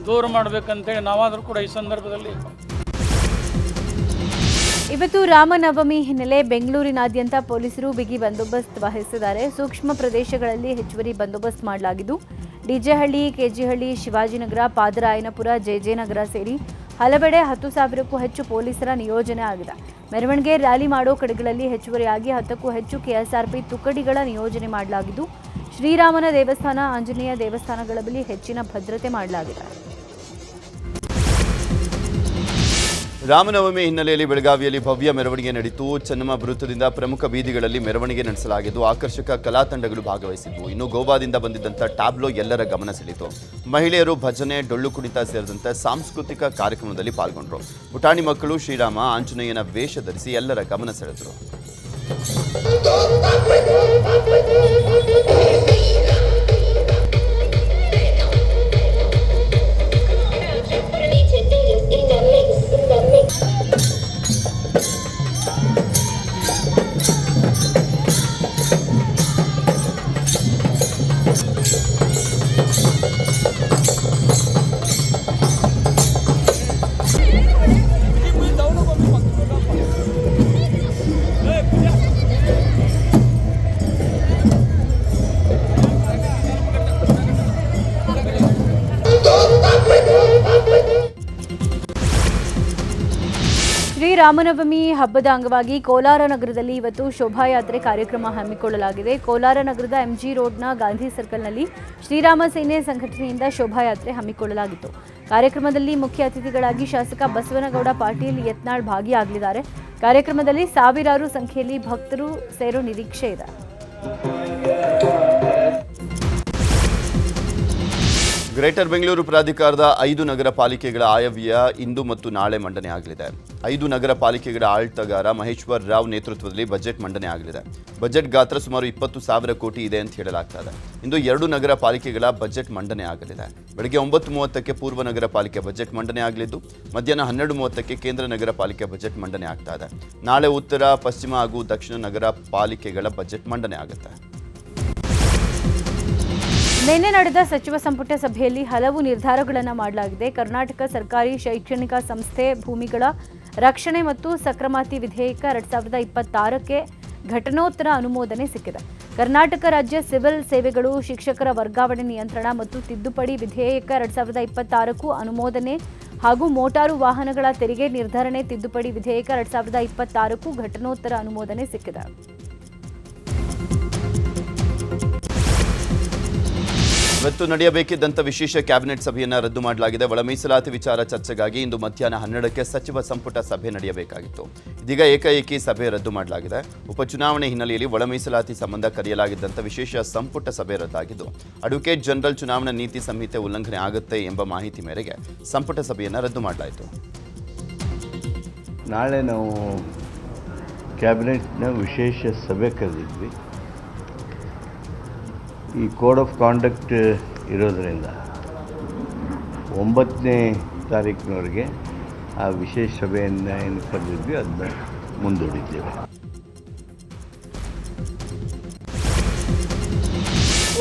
ದೂರ ಮಾಡಬೇಕಂತೇಳಿ ನಾವಾದರೂ ಕೂಡ ಈ ಸಂದರ್ಭದಲ್ಲಿ. ಇವತ್ತು ರಾಮನವಮಿ ಹಿನ್ನೆಲೆ ಬೆಂಗಳೂರಿನಾದ್ಯಂತ ಪೊಲೀಸರು ಬಿಗಿ ಬಂದೋಬಸ್ತ್ ವಹಿಸಿದ್ದಾರೆ. ಸೂಕ್ಷ್ಮ ಪ್ರದೇಶಗಳಲ್ಲಿ ಹೆಚ್ಚುವರಿ ಬಂದೋಬಸ್ತ್ ಮಾಡಲಾಗಿದ್ದು ಡಿಜೆಹಳ್ಳಿ, ಕೆಜಿಹಳ್ಳಿ, ಶಿವಾಜಿನಗರ, ಪಾದರಾಯನಪುರ, ಜೆಜೆನಗರ ಸೇರಿ ಹಲವೆಡೆ 10,000ಕ್ಕೂ ಹೆಚ್ಚು ಪೊಲೀಸರ ನಿಯೋಜನೆ ಆಗಿದೆ. ಮೆರವಣಿಗೆ ರ್ಯಾಲಿ ಮಾಡೋ ಕಡೆಗಳಲ್ಲಿ ಹೆಚ್ಚುವರಿಯಾಗಿ 10ಕ್ಕೂ ಹೆಚ್ಚು ಕೆಎಸ್ಆರ್ಪಿ ತುಕಡಿಗಳ ನಿಯೋಜನೆ ಮಾಡಲಾಗಿದ್ದು ಶ್ರೀರಾಮನ ದೇವಸ್ಥಾನ, ಆಂಜನೇಯ ದೇವಸ್ಥಾನಗಳ ಬಳಿ ಹೆಚ್ಚಿನ ಭದ್ರತೆ ಮಾಡಲಾಗಿದೆ. ರಾಮನವಮಿ ಹಿನ್ನೆಲೆಯಲ್ಲಿ ಬೆಳಗಾವಿಯಲ್ಲಿ ಭವ್ಯ ಮೆರವಣಿಗೆ ನಡೆಯಿತು. ಚೆನ್ನಮ್ಮ ವೃತ್ತದಿಂದ ಪ್ರಮುಖ ಬೀದಿಗಳಲ್ಲಿ ಮೆರವಣಿಗೆ ನಡೆಸಲಾಗಿದ್ದು ಆಕರ್ಷಕ ಕಲಾ ತಂಡಗಳು ಭಾಗವಹಿಸಿದ್ವು. ಇನ್ನು ಗೋವಾದಿಂದ ಬಂದಿದ್ದಂಥ ಟ್ಯಾಬ್ಲೋ ಎಲ್ಲರ ಗಮನ ಸೆಳೆಯಿತು. ಮಹಿಳೆಯರು ಭಜನೆ, ಡೊಳ್ಳು ಕುಣಿತ ಸೇರಿದಂತೆ ಸಾಂಸ್ಕೃತಿಕ ಕಾರ್ಯಕ್ರಮದಲ್ಲಿ ಪಾಲ್ಗೊಂಡರು. ಪುಟಾಣಿ ಮಕ್ಕಳು ಶ್ರೀರಾಮ, ಆಂಜನೇಯನ ವೇಷ ಧರಿಸಿ ಎಲ್ಲರ ಗಮನ ಸೆಳೆದರು. ಶ್ರೀರಾಮನವಮಿ ಹಬ್ಬದ ಅಂಗವಾಗಿ ಕೋಲಾರ ನಗರದಲ್ಲಿ ಇವತ್ತು ಶೋಭಾಯಾತ್ರೆ ಕಾರ್ಯಕ್ರಮ ಹಮ್ಮಿಕೊಳ್ಳಲಾಗಿದೆ. ಕೋಲಾರ ನಗರದ ಎಂಜಿ ರೋಡ್ನ ಗಾಂಧಿ ಸರ್ಕಲ್ನಲ್ಲಿ ಶ್ರೀರಾಮ ಸೇನೆ ಸಂಘಟನೆಯಿಂದ ಶೋಭಾಯಾತ್ರೆ ಹಮ್ಮಿಕೊಳ್ಳಲಾಗಿತ್ತು. ಕಾರ್ಯಕ್ರಮದಲ್ಲಿ ಮುಖ್ಯ ಅತಿಥಿಗಳಾಗಿ ಶಾಸಕ ಬಸವನಗೌಡ ಪಾಟೀಲ್ ಯತ್ನಾಳ್ ಭಾಗಿಯಾಗಲಿದ್ದಾರೆ. ಕಾರ್ಯಕ್ರಮದಲ್ಲಿ ಸಾವಿರಾರು ಸಂಖ್ಯೆಯಲ್ಲಿ ಭಕ್ತರು ಸೇರೋ ನಿರೀಕ್ಷೆ ಇದೆ. ಗ್ರೇಟರ್ ಬೆಂಗಳೂರು ಪ್ರಾಧಿಕಾರದ 5 ನಗರ ಪಾಲಿಕೆಗಳ ಆಯವ್ಯಯ ಇಂದು ಮತ್ತು ನಾಳೆ ಮಂಡನೆ ಆಗಲಿದೆ. 5 ನಗರ ಪಾಲಿಕೆಗಳ ಆಡಳಿತಗಾರ ಮಹೇಶ್ವರ್ ರಾವ್ ನೇತೃತ್ವದಲ್ಲಿ ಬಜೆಟ್ ಮಂಡನೆ ಆಗಲಿದೆ. ಬಜೆಟ್ ಗಾತ್ರ ಸುಮಾರು 20,000 ಕೋಟಿ ಇದೆ ಅಂತ ಹೇಳಲಾಗ್ತಾ ಇದೆ. ಇಂದು 2 ನಗರ ಪಾಲಿಕೆಗಳ ಬಜೆಟ್ ಮಂಡನೆ ಆಗಲಿದೆ. ಬೆಳಗ್ಗೆ 9:30ಕ್ಕೆ ಪೂರ್ವ ನಗರ ಪಾಲಿಕೆ ಬಜೆಟ್ ಮಂಡನೆ ಆಗಲಿದ್ದು ಮಧ್ಯಾಹ್ನ 12:30ಕ್ಕೆ ಕೇಂದ್ರ ನಗರ ಪಾಲಿಕೆ ಬಜೆಟ್ ಮಂಡನೆ ಆಗ್ತಾ ಇದೆ. ನಾಳೆ ಉತ್ತರ, ಪಶ್ಚಿಮ ಹಾಗೂ ದಕ್ಷಿಣ ನಗರ ಪಾಲಿಕೆಗಳ ಬಜೆಟ್ ಮಂಡನೆ ಆಗುತ್ತೆ. ನಿನ್ನೆ ನಡೆದ ಸಚಿವ ಸಂಪುಟ ಸಭೆಯಲ್ಲಿ ಹಲವು ನಿರ್ಧಾರಗಳನ್ನು ಮಾಡಲಾಗಿದೆ. ಕರ್ನಾಟಕ ಸರ್ಕಾರಿ ಶೈಕ್ಷಣಿಕ ಸಂಸ್ಥೆ ಭೂಮಿಗಳ ರಕ್ಷಣೆ ಮತ್ತು ಸಕ್ರಮಾತಿ ವಿಧೇಯಕ 2026ಕ್ಕೆ ಘಟನೋತ್ತರ ಅನುಮೋದನೆ ಸಿಕ್ಕಿದೆ. ಕರ್ನಾಟಕ ರಾಜ್ಯ ಸಿವಿಲ್ ಸೇವೆಗಳು ಶಿಕ್ಷಕರ ವರ್ಗಾವಣೆ ನಿಯಂತ್ರಣ ಮತ್ತು ತಿದ್ದುಪಡಿ ವಿಧೇಯಕ 2026ಕ್ಕೂ ಅನುಮೋದನೆ ಹಾಗೂ ಮೋಟಾರು ವಾಹನಗಳ ತೆರಿಗೆ ನಿರ್ಧರಣೆ ತಿದ್ದುಪಡಿ ವಿಧೇಯಕ 2026ಕ್ಕೂ ಘಟನೋತ್ತರ ಅನುಮೋದನೆ ಸಿಕ್ಕಿದೆ. ಇವತ್ತು ನಡೆಯಬೇಕಿದ್ದಂಥ ವಿಶೇಷ ಕ್ಯಾಬಿನೆಟ್ ಸಭೆಯನ್ನು ರದ್ದು ಮಾಡಲಾಗಿದೆ. ಒಳ ಮೀಸಲಾತಿ ವಿಚಾರ ಚರ್ಚೆಗಾಗಿ ಇಂದು ಮಧ್ಯಾಹ್ನ 12ಕ್ಕೆ ಸಚಿವ ಸಂಪುಟ ಸಭೆ ನಡೆಯಬೇಕಾಗಿತ್ತು. ಇದೀಗ ಏಕಾಏಕಿ ಸಭೆ ರದ್ದು ಮಾಡಲಾಗಿದೆ. ಉಪಚುನಾವಣೆ ಹಿನ್ನೆಲೆಯಲ್ಲಿ ಒಳ ಮೀಸಲಾತಿ ಸಂಬಂಧ ಕರೆಯಲಾಗಿದ್ದಂಥ ವಿಶೇಷ ಸಂಪುಟ ಸಭೆ ರದ್ದಾಗಿದ್ದು, ಅಡ್ವೊಕೇಟ್ ಜನರಲ್ ಚುನಾವಣಾ ನೀತಿ ಸಂಹಿತೆ ಉಲ್ಲಂಘನೆ ಆಗುತ್ತೆ ಎಂಬ ಮಾಹಿತಿ ಮೇರೆಗೆ ಸಂಪುಟ ಸಭೆಯನ್ನು ರದ್ದು ಮಾಡಲಾಯಿತು. ನಾಳೆ ನಾವು ಕ್ಯಾಬಿನೆಟ್ನ ವಿಶೇಷ ಸಭೆ ಕರೆದಿದ್ವಿ. ಈ ಕೋಡ್ ಆಫ್ ಕಾಂಡಕ್ಟ್ ಇರೋದರಿಂದ 9ನೇ ತಾರೀಕಿನವರೆಗೆ ಆ ವಿಶೇಷ ಸಭೆಯನ್ನು ಏನು ಕರೆದಿದ್ವಿ ಅದನ್ನ ಮುಂದೂಡಿದ್ದೇವೆ.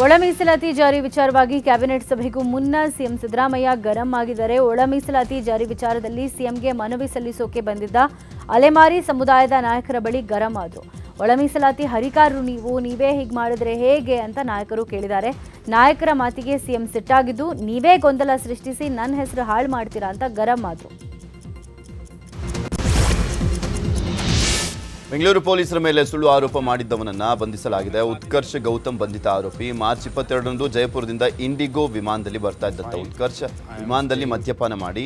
ಒಳ ಮೀಸಲಾತಿ ಜಾರಿ ವಿಚಾರವಾಗಿ ಕ್ಯಾಬಿನೆಟ್ ಸಭೆಗೂ ಮುನ್ನ ಸಿಎಂ ಸಿದ್ದರಾಮಯ್ಯ ಗರಂ ಆಗಿದ್ದಾರೆ. ಒಳ ಮೀಸಲಾತಿ ಜಾರಿ ವಿಚಾರದಲ್ಲಿ ಸಿಎಂಗೆ ಮನವಿ ಸಲ್ಲಿಸೋಕೆ ಬಂದಿದ್ದ ಅಲೆಮಾರಿ ಸಮುದಾಯದ ನಾಯಕರ ಬಳಿ ಗರಂ ಆದರು. ಒಳ ಮೀಸಲಾತಿ ಹರಿಕಾರರು ನೀವೇ ಹೀಗೆ ಮಾಡಿದ್ರೆ ಹೇಗೆ ಅಂತ ನಾಯಕರು ಕೇಳಿದ್ದಾರೆ. ನಾಯಕರ ಮಾತಿಗೆ ಸಿಎಂ ಸಿಟ್ಟಾಗಿದ್ದು, ನೀವೇ ಗೊಂದಲ ಸೃಷ್ಟಿಸಿ ನನ್ನ ಹೆಸರು ಹಾಳು ಮಾಡ್ತೀರಾ ಅಂತ ಗರಂ ಆದರು. ಬೆಂಗಳೂರು ಪೊಲೀಸರ ಮೇಲೆ ಸುಳ್ಳು ಆರೋಪ ಮಾಡಿದ್ದವನನ್ನ ಬಂಧಿಸಲಾಗಿದೆ. ಉತ್ಕರ್ಷ್ ಗೌತಮ್ ಬಂಧಿತ ಆರೋಪಿ. ಮಾರ್ಚ್ 22ರಂದು ಜಯಪುರದಿಂದ ಇಂಡಿಗೋ ವಿಮಾನದಲ್ಲಿ ಬರ್ತಾ ಇದ್ದಂಥ ಉತ್ಕರ್ಷ್ ವಿಮಾನದಲ್ಲಿ ಮದ್ಯಪಾನ ಮಾಡಿ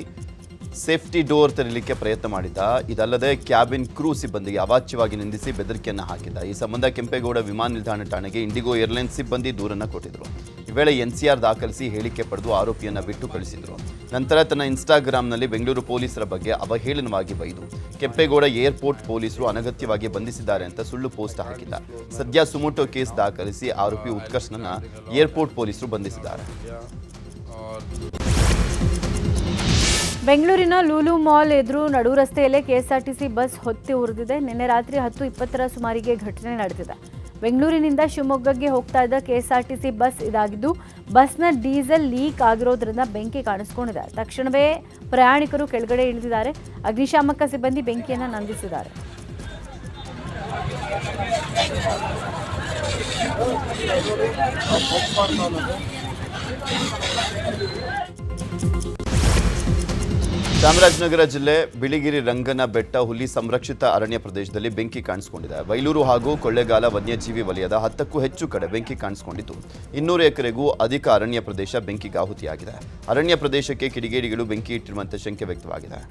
ಸೇಫ್ಟಿ ಡೋರ್ ತೆರಲಿಕ್ಕೆ ಪ್ರಯತ್ನ ಮಾಡಿದ್ದ. ಇದಲ್ಲದೆ ಕ್ಯಾಬಿನ್ ಕ್ರೂ ಸಿಬ್ಬಂದಿಗೆ ಅವಾಚ್ಯವಾಗಿ ನಿಂದಿಸಿ ಬೆದರಿಕೆಯನ್ನು ಹಾಕಿದ್ದ. ಈ ಸಂಬಂಧ ಕೆಂಪೇಗೌಡ ವಿಮಾನ ನಿಲ್ದಾಣ ಠಾಣೆಗೆ ಇಂಡಿಗೋ ಏರ್ಲೈನ್ಸ್ ಸಿಬ್ಬಂದಿ ದೂರನ್ನು ಕೊಟ್ಟಿದ್ರು. ಈ ವೇಳೆ ಎನ್ಸಿಆರ್ ದಾಖಲಿಸಿ ಹೇಳಿಕೆ ಪಡೆದು ಆರೋಪಿಯನ್ನು ಬಿಟ್ಟು ಕಳಿಸಿದ್ರು. ನಂತರ ತನ್ನ ಇನ್ಸ್ಟಾಗ್ರಾಂನಲ್ಲಿ ಬೆಂಗಳೂರು ಪೊಲೀಸರ ಬಗ್ಗೆ ಅವಹೇಳನವಾಗಿ ಬೈದು ಕೆಂಪೇಗೌಡ ಏರ್ಪೋರ್ಟ್ ಪೊಲೀಸರು ಅನಗತ್ಯವಾಗಿ ಬಂಧಿಸಿದ್ದಾರೆ ಅಂತ ಸುಳ್ಳು ಪೋಸ್ಟ್ ಹಾಕಿದ್ದ. ಸದ್ಯ ಸುಮೋಟೋ ಕೇಸ್ ದಾಖಲಿಸಿ ಆರೋಪಿ ಉತ್ಕರ್ಷ್ನನ್ನ ಏರ್ಪೋರ್ಟ್ ಪೊಲೀಸರು ಬಂಧಿಸಿದ್ದಾರೆ. ಬೆಂಗಳೂರಿನ ಲೂಲು ಮಾಲ್ ಎದುರು ನಡು ರಸ್ತೆಯಲ್ಲೇ ಕೆಎಸ್ಆರ್ಟಿಸಿ ಬಸ್ ಹೊತ್ತಿ ಉರಿದಿದೆ. ನಿನ್ನೆ ರಾತ್ರಿ 10:20 ಸುಮಾರಿಗೆ ಘಟನೆ ನಡೆದಿದೆ. ಬೆಂಗಳೂರಿನಿಂದ ಶಿವಮೊಗ್ಗಕ್ಕೆ ಹೋಗ್ತಾ ಇದ್ದ ಕೆಎಸ್ಆರ್ಟಿಸಿ ಬಸ್ ಇದಾಗಿದ್ದು, ಬಸ್ನ ಡೀಸೆಲ್ ಲೀಕ್ ಆಗಿರೋದ್ರಿಂದ ಬೆಂಕಿ ಕಾಣಿಸ್ಕೊಂಡಿದೆ. ತಕ್ಷಣವೇ ಪ್ರಯಾಣಿಕರು ಕೆಳಗಡೆ ಇಳಿದಿದ್ದಾರೆ. ಅಗ್ನಿಶಾಮಕ ಸಿಬ್ಬಂದಿ ಬೆಂಕಿಯನ್ನು ನಂದಿಸಿದ್ದಾರೆ. ಚಾಮರಾಜನಗರ ಜಿಲ್ಲೆ ಬಿಳಿಗಿರಿ ರಂಗನ ಬೆಟ್ಟ ಹುಲಿ ಸಂರಕ್ಷಿತ ಅರಣ್ಯ ಪ್ರದೇಶದಲ್ಲಿ ಬೆಂಕಿ ಕಾಣಿಸಿಕೊಂಡಿದೆ. ಬೈಲೂರು ಹಾಗೂ ಕೊಳ್ಳೇಗಾಲ ವನ್ಯಜೀವಿ ವಲಯದ 10ಕ್ಕೂ ಹೆಚ್ಚು ಕಡೆ ಬೆಂಕಿ ಕಾಣಿಸಿಕೊಂಡಿದ್ದು, 200 ಎಕರೆಗೂ ಅಧಿಕ ಅರಣ್ಯ ಪ್ರದೇಶ ಬೆಂಕಿಗಾಹುತಿಯಾಗಿದೆ. ಅರಣ್ಯ ಪ್ರದೇಶಕ್ಕೆ ಕಿಡಿಗೇಡಿಗಳು ಬೆಂಕಿ ಇಟ್ಟಿರುವಂತೆ ಶಂಕೆ ವ್ಯಕ್ತವಾಗಿದೆ.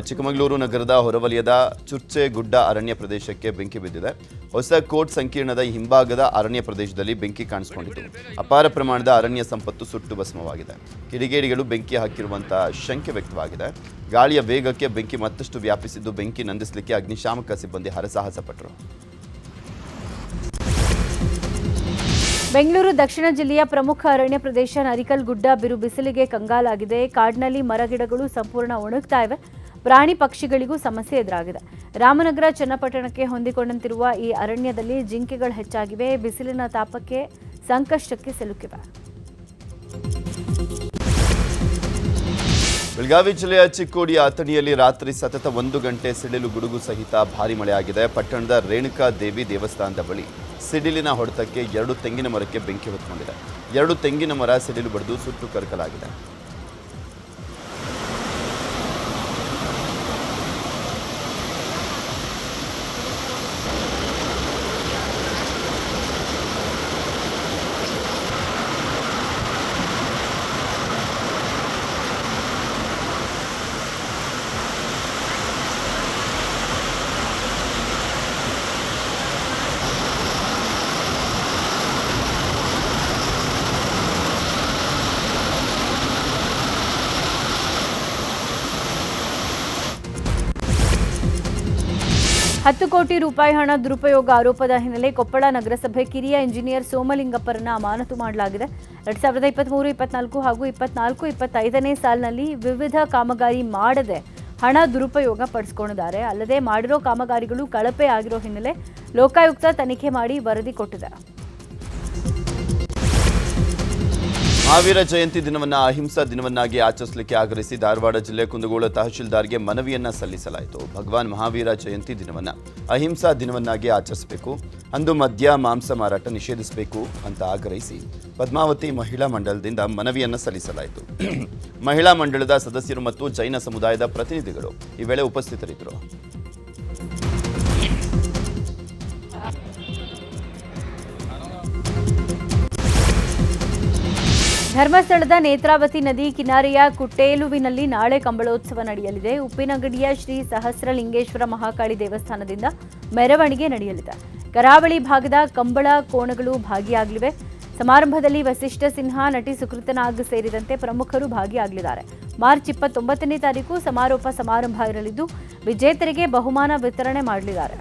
ಚಿಕ್ಕಮಗಳೂರು ನಗರದ ಹೊರವಲಯದ ಚುರ್ಚೆಗುಡ್ಡ ಅರಣ್ಯ ಪ್ರದೇಶಕ್ಕೆ ಬೆಂಕಿ ಬಿದ್ದಿದೆ. ಹೊಸ ಕೋಟ್ ಸಂಕೀರ್ಣದ ಹಿಂಭಾಗದ ಅರಣ್ಯ ಪ್ರದೇಶದಲ್ಲಿ ಬೆಂಕಿ ಕಾಣಿಸಿಕೊಂಡಿದ್ದು, ಅಪಾರ ಪ್ರಮಾಣದ ಅರಣ್ಯ ಸಂಪತ್ತು ಸುಟ್ಟು ಭಸ್ಮವಾಗಿದೆ. ಕಿಡಿಗೇಡಿಗಳು ಬೆಂಕಿ ಹಾಕಿರುವಂತಹ ಶಂಕೆ ವ್ಯಕ್ತವಾಗಿದೆ. ಗಾಳಿಯ ವೇಗಕ್ಕೆ ಬೆಂಕಿ ಮತ್ತಷ್ಟು ವ್ಯಾಪಿಸಿದ್ದು, ಬೆಂಕಿ ನಂದಿಸಲಿಕ್ಕೆ ಅಗ್ನಿಶಾಮಕ ಸಿಬ್ಬಂದಿ ಹರಸಾಹಸ ಪಟ್ಟರು. ಬೆಂಗಳೂರು ದಕ್ಷಿಣ ಜಿಲ್ಲೆಯ ಪ್ರಮುಖ ಅರಣ್ಯ ಪ್ರದೇಶ ನರಿಕಲ್ ಗುಡ್ಡ ಬಿರು ಬಿಸಿಲಿಗೆ ಕಂಗಾಲಾಗಿದೆ. ಕಾಡಿನಲ್ಲಿ ಮರಗಿಡಗಳು ಸಂಪೂರ್ಣ ಒಣಗ್ತಾ ಇವೆ. ಪ್ರಾಣಿ ಪಕ್ಷಿಗಳಿಗೂ ಸಮಸ್ಯೆ ಎದುರಾಗಿದೆ. ರಾಮನಗರ ಚನ್ನಪಟ್ಟಣಕ್ಕೆ ಹೊಂದಿಕೊಂಡಂತಿರುವ ಈ ಅರಣ್ಯದಲ್ಲಿ ಜಿಂಕೆಗಳು ಹೆಚ್ಚಾಗಿವೆ. ಬಿಸಿಲಿನ ತಾಪಕ್ಕೆ ಸಂಕಷ್ಟಕ್ಕೆ ಸಿಲುಕಿವೆ. ಬೆಳಗಾವಿ ಜಿಲ್ಲೆಯ ಚಿಕ್ಕೋಡಿಯ ಅಥಣಿಯಲ್ಲಿ ರಾತ್ರಿ ಸತತ 1 ಗಂಟೆ ಸಿಡಿಲು ಗುಡುಗು ಸಹಿತ ಭಾರಿ ಮಳೆಯಾಗಿದೆ. ಪಟ್ಟಣದ ರೇಣುಕಾ ದೇವಿ ದೇವಸ್ಥಾನದ ಬಳಿ ಸಿಡಿಲಿನ ಹೊಡೆತಕ್ಕೆ 2 ತೆಂಗಿನ ಮರಕ್ಕೆ ಬೆಂಕಿ ಹೊತ್ಕೊಂಡಿದೆ. 2 ತೆಂಗಿನ ಮರ ಸಿಡಿಲು ಬಡಿದು ಸುಟ್ಟು ಕರಕಲಾಗಿದೆ. ₹10 ಕೋಟಿ ಹಣ ದುರುಪಯೋಗ ಆರೋಪದ ಹಿನ್ನೆಲೆ ಕೊಪ್ಪಳ ನಗರಸಭೆ ಕಿರಿಯ ಇಂಜಿನಿಯರ್ ಸೋಮಲಿಂಗಪ್ಪರನ್ನ ಅಮಾನತು ಮಾಡಲಾಗಿದೆ. 2023-24 ಹಾಗೂ 24-25ನೇ ಸಾಲಿನಲ್ಲಿ ವಿವಿಧ ಕಾಮಗಾರಿ ಮಾಡದೆ ಹಣ ದುರುಪಯೋಗ ಪಡಿಸಿಕೊಂಡಿದ್ದಾರೆ. ಅಲ್ಲದೆ ಮಾಡಿರೋ ಕಾಮಗಾರಿಗಳು ಕಳಪೆ ಆಗಿರೋ ಹಿನ್ನೆಲೆ ಲೋಕಾಯುಕ್ತ ತನಿಖೆ ಮಾಡಿ ವರದಿ ಕೊಟ್ಟಿದೆ. ಮಹಾವೀರ ಜಯಂತಿ ದಿನವನ್ನು ಅಹಿಂಸಾ ದಿನವನ್ನಾಗಿ ಆಚರಿಸಲಿಕ್ಕೆ ಆಗ್ರಹಿಸಿ ಧಾರವಾಡ ಜಿಲ್ಲೆ ಕುಂದಗೋಳ ತಹಶೀಲ್ದಾರ್ಗೆ ಮನವಿಯನ್ನ ಸಲ್ಲಿಸಲಾಯಿತು. ಭಗವಾನ್ ಮಹಾವೀರ ಜಯಂತಿ ದಿನವನ್ನು ಅಹಿಂಸಾ ದಿನವನ್ನಾಗಿ ಆಚರಿಸಬೇಕು, ಅಂದು ಮದ್ಯ ಮಾಂಸ ಮಾರಾಟ ನಿಷೇಧಿಸಬೇಕು ಅಂತ ಆಗ್ರಹಿಸಿ ಪದ್ಮಾವತಿ ಮಹಿಳಾ ಮಂಡಲದಿಂದ ಮನವಿಯನ್ನ ಸಲ್ಲಿಸಲಾಯಿತು. ಮಹಿಳಾ ಮಂಡಳದ ಸದಸ್ಯರು ಮತ್ತು ಜೈನ ಸಮುದಾಯದ ಪ್ರತಿನಿಧಿಗಳು ಈ ವೇಳೆ ಉಪಸ್ಥಿತರಿದ್ದರು. ಧರ್ಮಸ್ಥಳದ ನೇತ್ರಾವತಿ ನದಿ ಕಿನಾರೆಯ ಕುಟ್ಟೇಲುವಿನಲ್ಲಿ ನಾಳೆ ಕಂಬಳೋತ್ಸವ ನಡೆಯಲಿದೆ. ಉಪ್ಪಿನಂಗಡಿಯ ಶ್ರೀ ಸಹಸ್ರಲಿಂಗೇಶ್ವರ ಮಹಾಕಾಳಿ ದೇವಸ್ಥಾನದಿಂದ ಮೆರವಣಿಗೆ ನಡೆಯಲಿದೆ. ಕರಾವಳಿ ಭಾಗದ ಕಂಬಳ ಕೋಣಗಳು ಭಾಗಿಯಾಗಲಿವೆ. ಸಮಾರಂಭದಲ್ಲಿ ವಸಿಷ್ಠ ಸಿನ್ಹಾ, ನಟಿ ಸುಕೃತ ನಾಗ್ ಸೇರಿದಂತೆ ಪ್ರಮುಖರು ಭಾಗಿಯಾಗಲಿದ್ದಾರೆ. ಮಾರ್ಚ್ 29ನೇ ತಾರೀಕು ಸಮಾರೋಪ ಸಮಾರಂಭ ಇರಲಿದ್ದು ವಿಜೇತರಿಗೆ ಬಹುಮಾನ ವಿತರಣೆ ಮಾಡಲಿದ್ದಾರೆ.